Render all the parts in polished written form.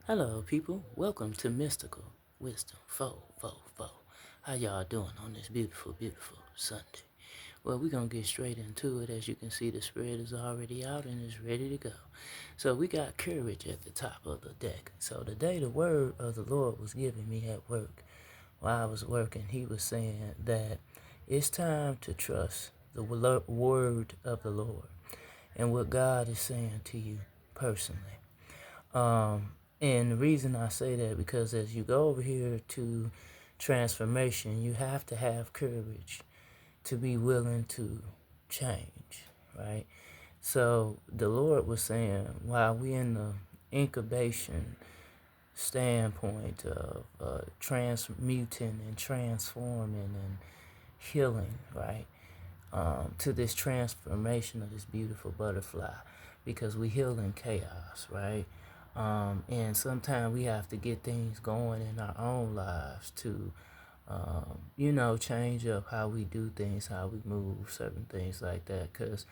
Hello, people. Welcome to Mystical Wisdom 444. How y'all doing on this beautiful, beautiful Sunday? Well, we're going to get straight into it. As you can see, the spread is already out and is ready to go. So we got courage at the top of the deck. So today, the word of the Lord was giving me at work. While I was working, he was saying that it's time to trust the word of the Lord and what God is saying to you personally. Um, and the reason I say that because as you go over here to transformation, you have to have courage to be willing to change, right? So the Lord was saying, while we in the incubation standpoint of transmuting and transforming and healing, right? To this transformation of this beautiful butterfly, because we heal in chaos, right? And sometimes we have to get things going in our own lives to, change up how we do things, how we move, certain things like that. Because,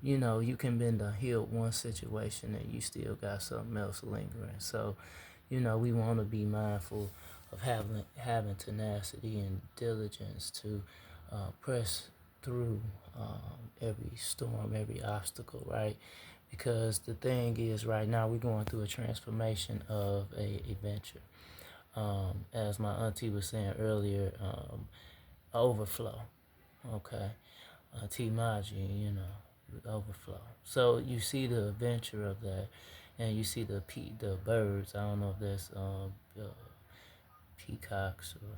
you can bend a healed one situation and you still got something else lingering. So, we want to be mindful of having tenacity and diligence to press through every storm, every obstacle, right? Because the thing is, right now we're going through a transformation of a adventure. As my auntie was saying earlier, overflow. Okay, T Maji, overflow. So you see the adventure of that, and you see the birds. I don't know if that's peacocks or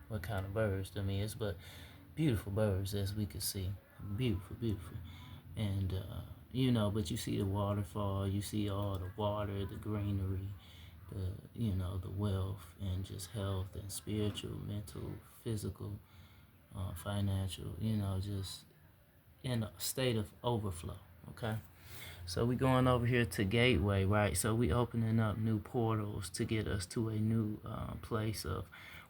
what kind of birds them is, but beautiful birds as we could see. Beautiful, beautiful. And but you see the waterfall, you see all the water, the greenery, the wealth and just health and spiritual, mental, physical, financial, just in a state of overflow. Okay. So we going over here to Gateway, right? So we opening up new portals to get us to a new place of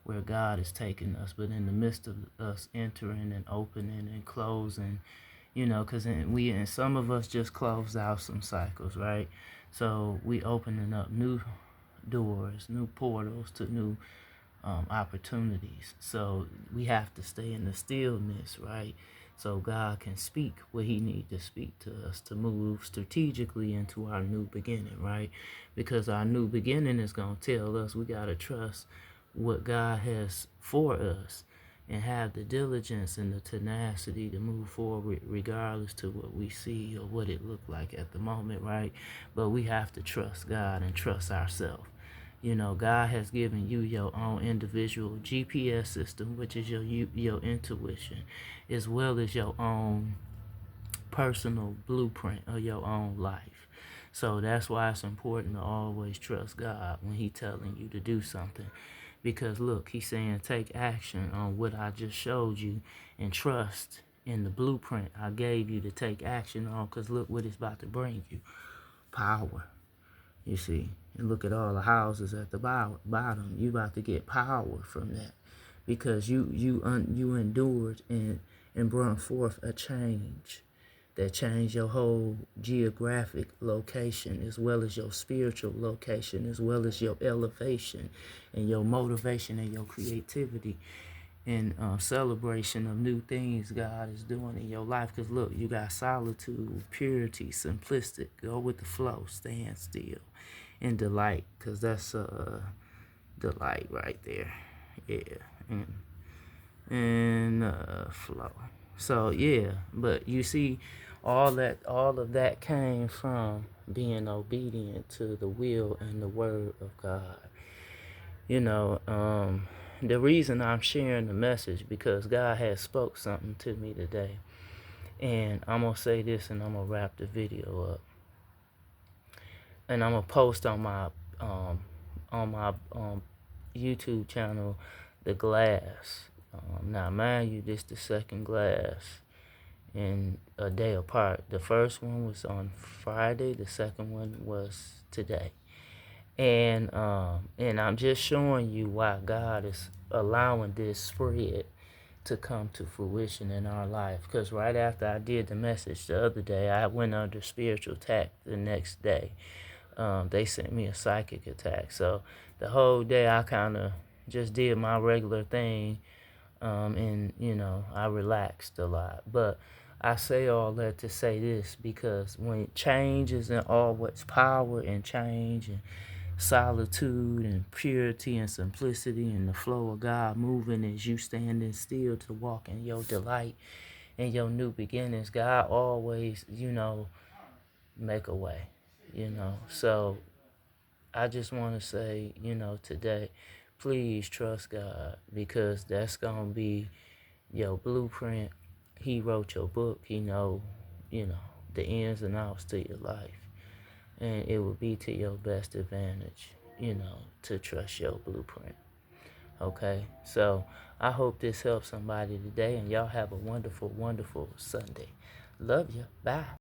where God is taking us. But in the midst of us entering and opening and closing, because and some of us just closed out some cycles, right? So we opening up new doors, new portals to new opportunities. So we have to stay in the stillness, right? So God can speak what he needs to speak to us to move strategically into our new beginning, right? Because our new beginning is going to tell us we got to trust what God has for us and have the diligence and the tenacity to move forward regardless to what we see or what it look like at the moment, right? But we have to trust God and trust ourselves. God has given you your own individual GPS system, which is your intuition, as well as your own personal blueprint of your own life. So that's why it's important to always trust God when He's telling you to do something. Because look, He's saying take action on what I just showed you and trust in the blueprint I gave you to take action on. Because look what it's about to bring you: power. You see, and look at all the houses at the bottom. You about to get power from that because you endured and brought forth a change that changed your whole geographic location as well as your spiritual location as well as your elevation and your motivation and your creativity and celebration of new things God is doing in your life. Because look, you got solitude, purity, simplistic, go with the flow, stand still, and delight. Because that's delight right there. Yeah, and flow. So yeah, but you see, all of that came from being obedient to the will and the word of God. You know, the reason I'm sharing the message because God has spoke something to me today. And I'm going to say this and I'm going to wrap the video up. And I'm going to post on my YouTube channel the glass. Now, mind you, this the second glass in a day apart. The first one was on Friday. The second one was today. And I'm just showing you why God is allowing this spread to come to fruition in our life. Because right after I did the message the other day, I went under spiritual attack the next day. they sent me a psychic attack. So the whole day I kind of just did my regular thing, and I relaxed a lot. But I say all that to say this, because when change is in all what's power and change and solitude and purity and simplicity and the flow of God moving as you standing still to walk in your delight and your new beginnings, God always, make a way, So I just want to say, today, please trust God, because that's going to be your blueprint. He wrote your book. He you know, the ins and outs to your life. And it will be to your best advantage, to trust your blueprint. Okay? So I hope this helps somebody today, and y'all have a wonderful, wonderful Sunday. Love you. Bye.